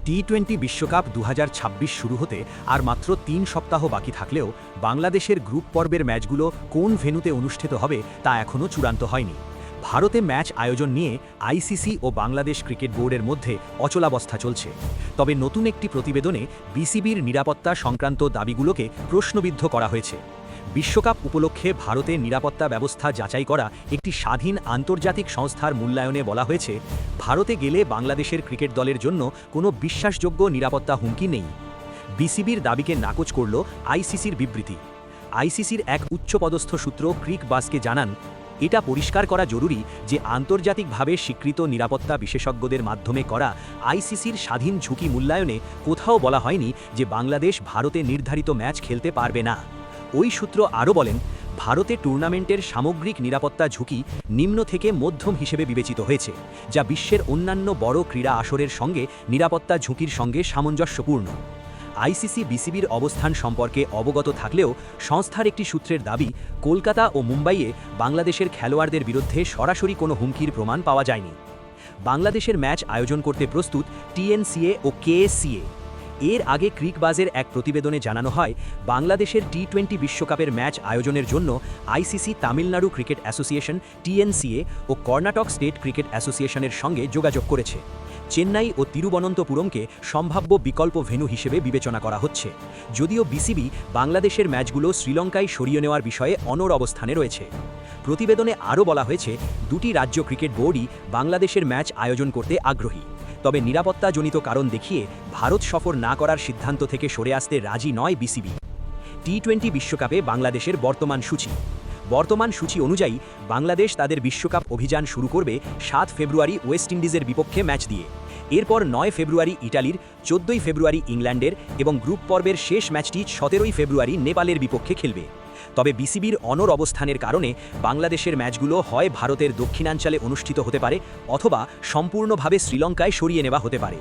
টি-20 বিশ্বকাপ 2026 শুরু হতে আর মাত্র ৩ সপ্তাহ বাকি থাকলেও বাংলাদেশের গ্রুপ পর্বের ম্যাচগুলো কোন ভেন্যুতে অনুষ্ঠিত হবে তা এখনও চূড়ান্ত হয়নি। ভারতে ম্যাচ আয়োজন নিয়ে আইসিসি ও বাংলাদেশ ক্রিকেট বোর্ডের মধ্যে অচলাবস্থা চলছে। তবে নতুন একটি প্রতিবেদনে বিসিবির নিরাপত্তা সংক্রান্ত দাবিগুলোকে প্রশ্নবিদ্ধ করা হয়েছে। বিশ্বকাপ উপলক্ষে ভারতে নিরাপত্তা ব্যবস্থা যাচাই করা একটি স্বাধীন আন্তর্জাতিক সংস্থার মূল্যায়নে বলা হয়েছে, ভারতে গেলে বাংলাদেশের ক্রিকেট দলের জন্য কোনো বিশ্বাসযোগ্য নিরাপত্তা হুমকি নেই। বিসিবির দাবিকে নাকচ করল আইসিসির বিবৃতি। আইসিসির এক উচ্চপদস্থ সূত্র ক্রিক বাসকে জানান, এটা পরিষ্কার করা জরুরি যে আন্তর্জাতিকভাবে স্বীকৃত নিরাপত্তা বিশেষজ্ঞদের মাধ্যমে করা আইসিসির স্বাধীন ঝুঁকি মূল্যায়নে কোথাও বলা হয়নি যে বাংলাদেশ ভারতে নির্ধারিত ম্যাচ খেলতে পারবে না। ওই সূত্র আরও বলেন, ভারতে টুর্নামেন্টের সামগ্রিক নিরাপত্তা ঝুঁকি নিম্ন থেকে মধ্যম হিসেবে বিবেচিত হয়েছে, যা বিশ্বের অন্যান্য বড় ক্রীড়া আসরের সঙ্গে নিরাপত্তা ঝুঁকির সঙ্গে সামঞ্জস্যপূর্ণ। আইসিসি বিসিবির অবস্থান সম্পর্কে অবগত থাকলেও সংস্থার একটি সূত্রের দাবি, কলকাতা ও মুম্বাইয়ে বাংলাদেশের খেলোয়াড়দের বিরুদ্ধে সরাসরি কোনো হুমকির প্রমাণ পাওয়া যায়নি। বাংলাদেশের ম্যাচ আয়োজন করতে প্রস্তুত টিএনসিএ ও কেএসসিএ। এর আগে ক্রিকবাজের এক প্রতিবেদনে জানানো হয়, বাংলাদেশের টি-20 বিশ্বকাপের ম্যাচ আয়োজনের জন্য আইসিসি তামিলনাড়ু ক্রিকেট অ্যাসোসিয়েশন টিএনসিএ ও কর্ণাটক স্টেট ক্রিকেট অ্যাসোসিয়েশনের সঙ্গে যোগাযোগ করেছে। চেন্নাই ও তিরুবনন্তপুরমকে সম্ভাব্য বিকল্প ভেন্যু হিসেবে বিবেচনা করা হচ্ছে, যদিও বিসিবি বাংলাদেশের ম্যাচগুলো শ্রীলঙ্কায় সরিয়ে নেওয়ার বিষয়ে অনড় অবস্থানে রয়েছে। প্রতিবেদনে আরও বলা হয়েছে, দুটি রাজ্য ক্রিকেট বোর্ডই বাংলাদেশের ম্যাচ আয়োজন করতে আগ্রহী, তবে নিরাপত্তাজনিত কারণ দেখিয়ে ভারত সফর না করার সিদ্ধান্ত থেকে সরে আসতে রাজি নয় বিসিবি। টি-20 বিশ্বকাপে বাংলাদেশের বর্তমান সূচি অনুযায়ী বাংলাদেশ তাদের বিশ্বকাপ অভিযান শুরু করবে 7 ফেব্রুয়ারি ওয়েস্ট ইন্ডিজের বিপক্ষে ম্যাচ দিয়ে। এরপর 9 ফেব্রুয়ারি ইটালির, 14 ফেব্রুয়ারি ইংল্যান্ডের এবং গ্রুপ পর্বের শেষ ম্যাচটি 17 ফেব্রুয়ারি নেপালের বিপক্ষে খেলবে। তবে বিসিবির অনড় অবস্থানের কারণে বাংলাদেশের ম্যাচগুলো হয় ভারতের দক্ষিণাঞ্চলে অনুষ্ঠিত হতে পারে অথবা সম্পূর্ণভাবে শ্রীলঙ্কায় সরিয়ে নেওয়া হতে পারে।